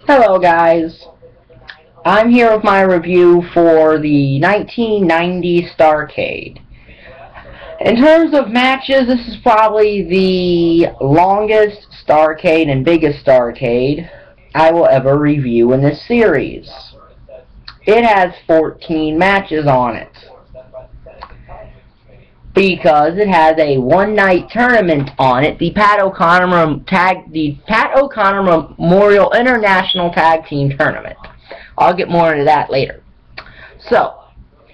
Hello guys, I'm here with my review for the 1990 Starrcade. In terms of matches, this is probably the longest Starrcade and biggest Starrcade I will ever review in this series. It has 14 matches on it, because it has a one-night tournament on it, the Pat O'Connor Memorial International Tag Team Tournament. I'll get more into that later. So,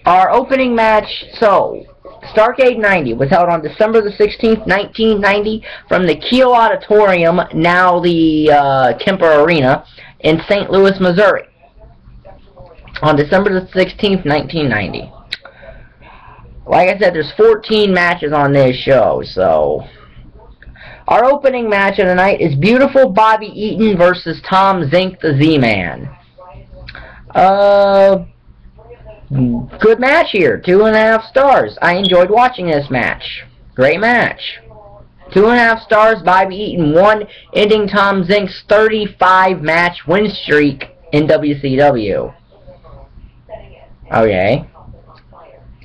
our opening match, Starrcade 90 was held on December the 16th, 1990, from the Kiel Auditorium, now the Kemper Arena, in St. Louis, Missouri, on December the 16th, 1990. Like I said, there's 14 matches on this show, so... Our opening match of the night is Beautiful Bobby Eaton versus Tom Zink, the Z-Man. Good match here. 2.5 stars. I enjoyed watching this match. Great match. 2.5 stars. Bobby Eaton won, ending Tom Zink's 35-match win streak in WCW. Okay.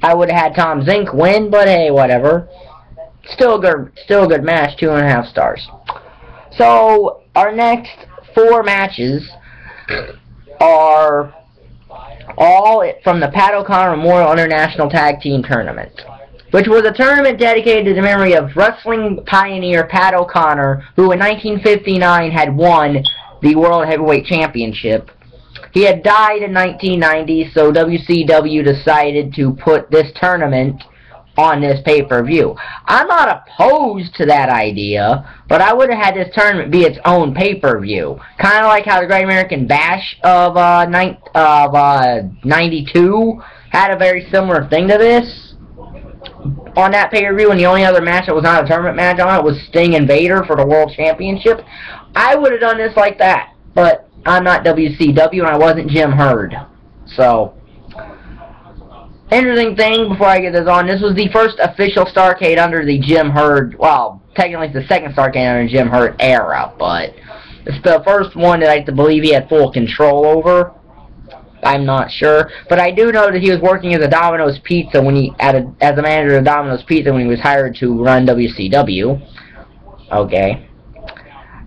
I would have had Tom Zink win, but hey, whatever. Still a good match, 2.5 stars. So, our next 4 matches are all from the Pat O'Connor Memorial International Tag Team Tournament, which was a tournament dedicated to the memory of wrestling pioneer Pat O'Connor, who in 1959 had won the World Heavyweight Championship. He had died in 1990, so WCW decided to put this tournament on this pay-per-view. I'm not opposed to that idea, but I would have had this tournament be its own pay-per-view. Kind of like how the Great American Bash of 92 had a very similar thing to this on that pay-per-view, and the only other match that was not a tournament match on it was Sting and Vader for the World Championship. I would have done this like that, but I'm not WCW, and I wasn't Jim Herd. So, interesting thing before I get this on, this was the first official Starrcade under the Jim Herd, well, technically it's the second Starrcade under the Jim Herd era, but it's the first one that I believe he had full control over. I'm not sure, but I do know that he was working as a Domino's Pizza when he, as a manager of Domino's Pizza when he was hired to run WCW. Okay.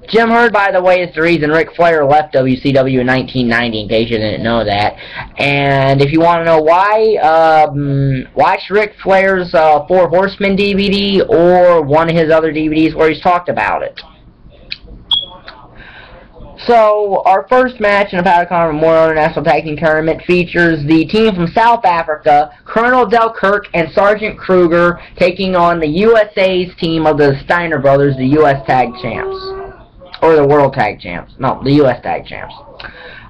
Jim Herd, by the way, is the reason Ric Flair left WCW in 1990, in case you didn't know that. And if you want to know why, watch Ric Flair's 4 Horsemen DVD or one of his other DVDs where he's talked about it. So, our first match in the Pat O'Connor Memorial International Tag Team Tournament features the team from South Africa, Colonel DelKirk and Sergeant Kruger, taking on the USA's team of the Steiner brothers, the US Tag Champs. Or the World Tag Champs. No, the US Tag Champs.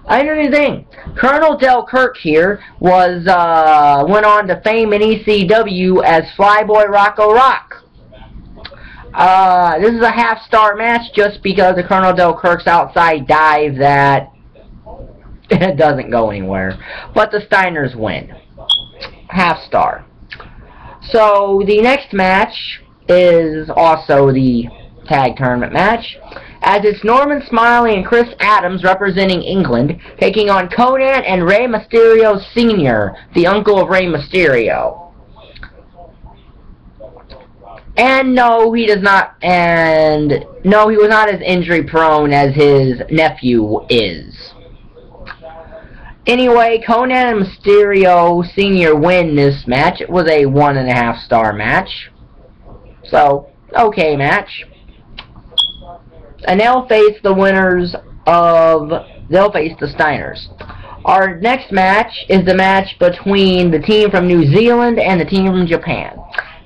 Another thing, Colonel DelKirk here went on to fame in ECW as Flyboy Rocco Rock. This is a half-star match just because of Colonel DelKirk's outside dive that it doesn't go anywhere. But the Steiners win. Half-star. So, the next match is also the tag tournament match, as it's Norman Smiley and Chris Adams representing England, taking on Konnan and Rey Mysterio Sr., the uncle of Rey Mysterio. And no, he does not, and no, he was not as injury prone as his nephew is. Anyway, Konnan and Mysterio Sr. win this match. It was a 1.5 star match. So, okay match. And they'll face the winners of, they'll face the Steiners. Our next match is the match between the team from New Zealand and the team from Japan,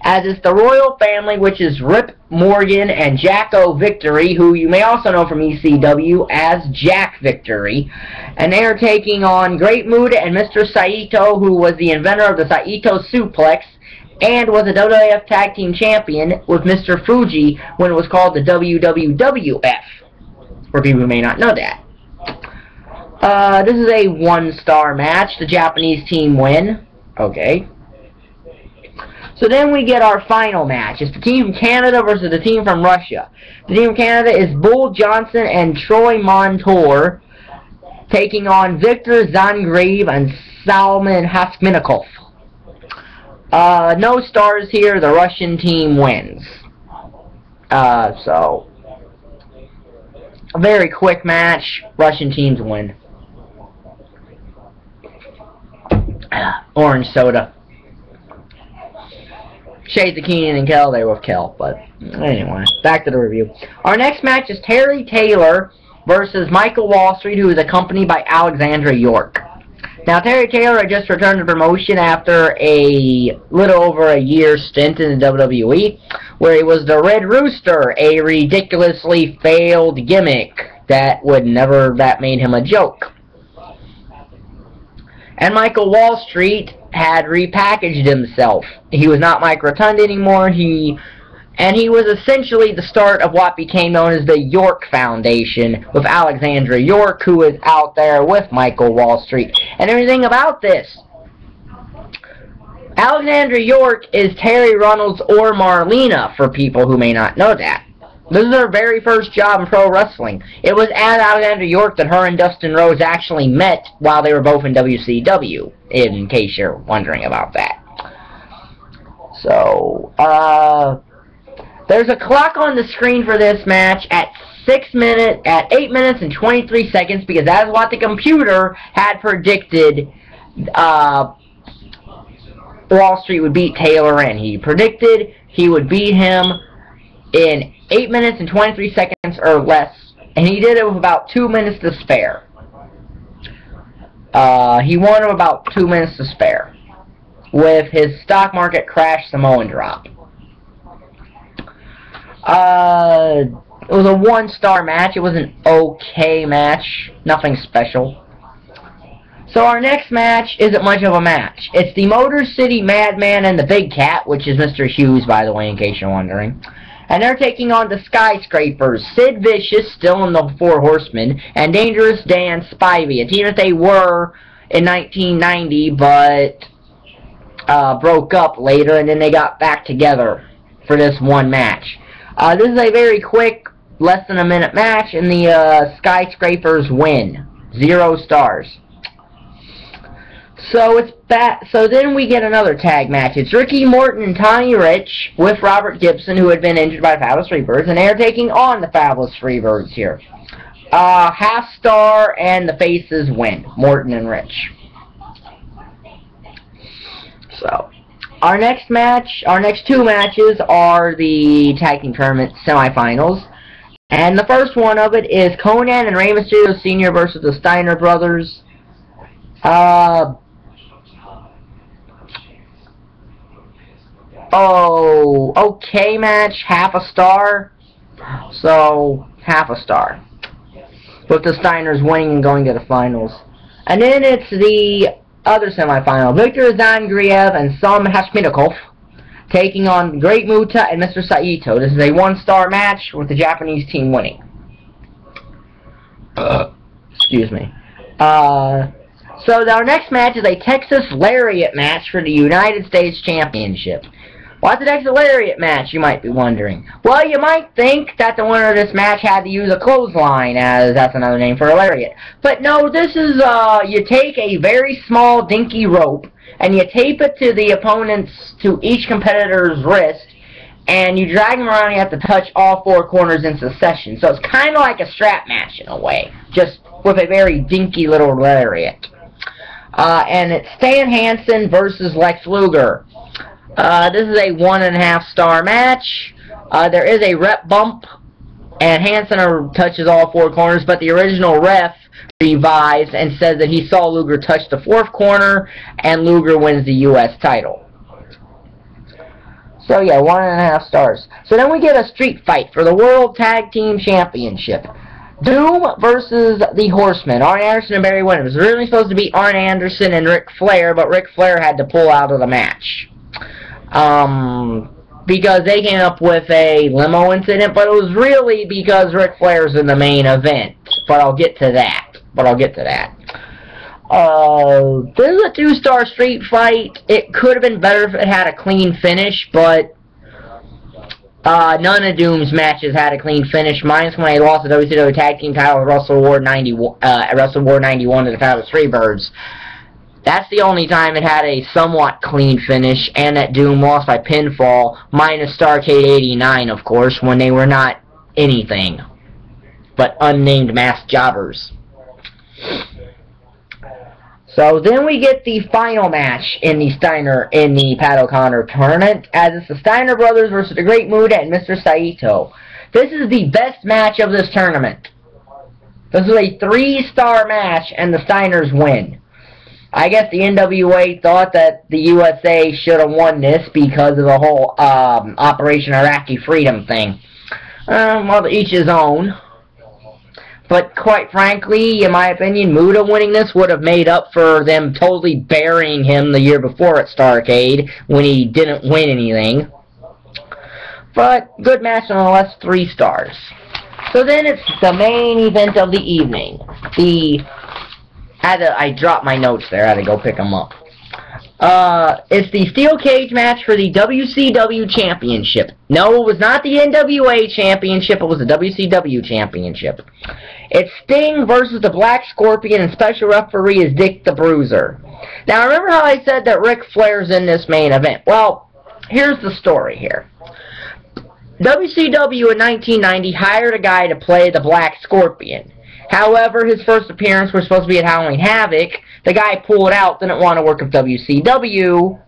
as it's the Royal Family, which is Rip Morgan and Jacko Victory, who you may also know from ECW as Jack Victory, and they are taking on Great Muta and Mr. Saito, who was the inventor of the Saito Suplex, and was a WWF Tag Team Champion with Mr. Fuji when it was called the WWWF, for people who may not know that. This is a 1-star match. The Japanese team win. Okay. So then we get our final match. It's the team from Canada versus the team from Russia. The team from Canada is Bull Johnson and Troy Montour taking on Victor Zangriev and Salmon Haskminokov. No stars here. The Russian team wins. So, a very quick match. Russian teams win. Orange soda. Shades of Keenan and Kel, they were with Kel, but anyway, back to the review. Our next match is Terry Taylor versus Michael Wallstreet, who is accompanied by Alexandra York. Now, Terry Taylor had just returned to promotion after a little over a year stint in the WWE, where he was the Red Rooster, a ridiculously failed gimmick that made him a joke. And Michael Wallstreet had repackaged himself. He was not Mike Rotund anymore. He was essentially the start of what became known as the York Foundation, with Alexandra York, who is out there with Michael Wallstreet. And everything about this, Alexandra York is Terry Runnels or Marlena, for people who may not know that. This is her very first job in pro wrestling. It was at Alexandra York that her and Dustin Rhodes actually met while they were both in WCW, in case you're wondering about that. So, there's a clock on the screen for this match at 8 minutes and 23 seconds, because that is what the computer had predicted Wallstreet would beat Taylor in. He predicted he would beat him in 8 minutes and 23 seconds or less, and he did it with about 2 minutes to spare. He won with about 2 minutes to spare, with his stock market crash Samoan drop. It was a 1-star match. It was an okay match. Nothing special. So our next match isn't much of a match. It's the Motor City Madman and the Big Cat, which is Mr. Hughes, by the way, in case you're wondering. And they're taking on the Skyscrapers, Sid Vicious, still in the Four Horsemen, and Dangerous Dan Spivey, a team that they were in 1990, but broke up later, and then they got back together for this one match. This is a very quick, less than a minute match, and the Skyscrapers win. 0 stars. So then we get another tag match. It's Ricky Morton and Tony Rich with Robert Gibson, who had been injured by the Fabulous Freebirds, and they're taking on the Fabulous Freebirds here. Half star, and the faces win. Morton and Rich. So, our next two matches are the Tag Team Tournament semifinals. And the first one of it is Konnan and Rey Mysterio Sr. versus the Steiner brothers. Okay match, half a star. So, half a star. With the Steiners winning and going to the finals. And then it's the other semifinal. Victor Zangriev and Salmon Haskminokov taking on Great Muta and Mr. Saito. This is a 1-star match with the Japanese team winning. Excuse me. So our next match is a Texas Lariat match for the United States Championship. What's a Texas Lariat match, you might be wondering? Well, you might think that the winner of this match had to use a clothesline, as that's another name for a lariat. But no, this is, you take a very small, dinky rope, and you tape it to each competitor's wrist, and you drag them around, and you have to touch all 4 corners in succession. So it's kind of like a strap match in a way, just with a very dinky little lariat. And it's Stan Hansen versus Lex Luger. This is a 1.5-star match. There is a rep bump, and Hansen touches all 4 corners, but the original ref revives and says that he saw Luger touch the 4th corner, and Luger wins the U.S. title. So yeah, 1.5 stars. So then we get a street fight for the World Tag Team Championship. Doom versus the Horsemen. Arn Anderson and Barry Windham. It was originally supposed to be Arn Anderson and Ric Flair, but Ric Flair had to pull out of the match. Because they came up with a limo incident, but it was really because Ric Flair's in the main event. But I'll get to that. This is a 2-star street fight. It could have been better if it had a clean finish, but none of Doom's matches had a clean finish, minus when they lost the WCW Tag Team title at Wrestle War 91 to the Title Freebirds. That's the only time it had a somewhat clean finish, and that Doom lost by pinfall, minus Starrcade 89, of course, when they were not anything but unnamed masked jobbers. So then we get the final match in the Pat O'Connor tournament, as it's the Steiner brothers versus the Great Muta and Mr. Saito. This is the best match of this tournament. This is a 3-star match, and the Steiners win. I guess the NWA thought that the USA should have won this because of the whole Operation Iraqi Freedom thing. Well, each his own. But quite frankly, in my opinion, Muta winning this would have made up for them totally burying him the year before at Starrcade when he didn't win anything. But good match nonetheless, 3 stars. So then it's the main event of the evening. I dropped my notes there. I had to go pick them up. It's the steel cage match for the WCW Championship. No, it was not the NWA Championship. It was the WCW Championship. It's Sting versus the Black Scorpion, and special referee is Dick the Bruiser. Now, remember how I said that Ric Flair's in this main event? Well, here's the story here. WCW in 1990 hired a guy to play the Black Scorpion. However, his first appearance was supposed to be at Halloween Havoc. The guy pulled out, didn't want to work with WCW,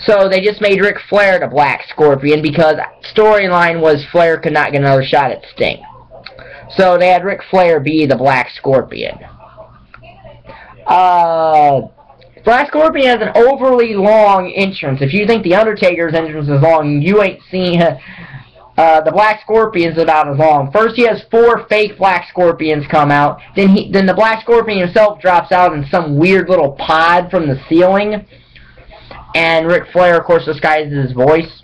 so they just made Ric Flair the Black Scorpion because storyline was Flair could not get another shot at Sting. So they had Ric Flair be the Black Scorpion. Black Scorpion has an overly long entrance. If you think the Undertaker's entrance is long, you ain't seen... the Black Scorpion's about as long. First he has 4 fake Black Scorpions come out. Then the Black Scorpion himself drops out in some weird little pod from the ceiling. And Ric Flair, of course, disguises his voice.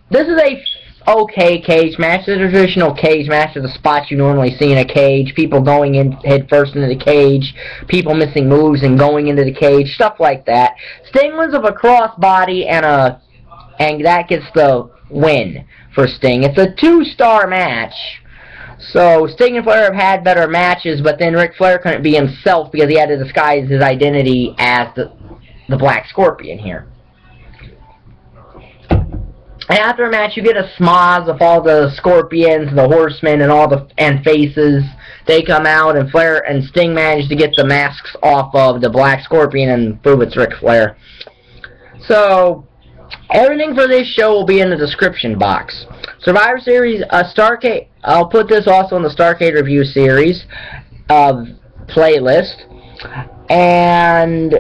This is a okay cage match. The traditional cage match is the spots you normally see in a cage. People going in head first into the cage. People missing moves and going into the cage. Stuff like that. Sting wins with a crossbody and that gets the win for Sting. It's a 2-star match. So Sting and Flair have had better matches, but then Ric Flair couldn't be himself because he had to disguise his identity as the Black Scorpion here. And after a match, you get a schmoz of all the Scorpions, the Horsemen, and Faces. They come out, and Flair and Sting manage to get the masks off of the Black Scorpion and prove it's Ric Flair. So everything for this show will be in the description box. Survivor Series, Starrcade. I'll put this also in the Starrcade review series playlist. And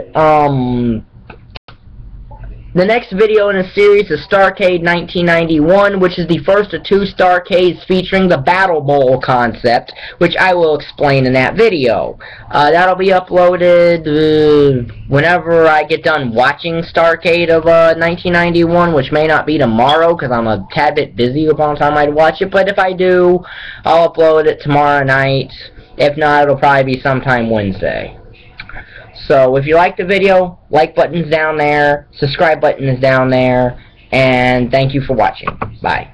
the next video in the series is Starrcade 1991, which is the first of 2 Starrcades featuring the Battle Bowl concept, which I will explain in that video. That'll be uploaded whenever I get done watching Starrcade of 1991, which may not be tomorrow because I'm a tad bit busy upon the time I'd watch it, but if I do, I'll upload it tomorrow night. If not, it'll probably be sometime Wednesday. So if you like the video, like button's down there, subscribe button is down there, and thank you for watching. Bye.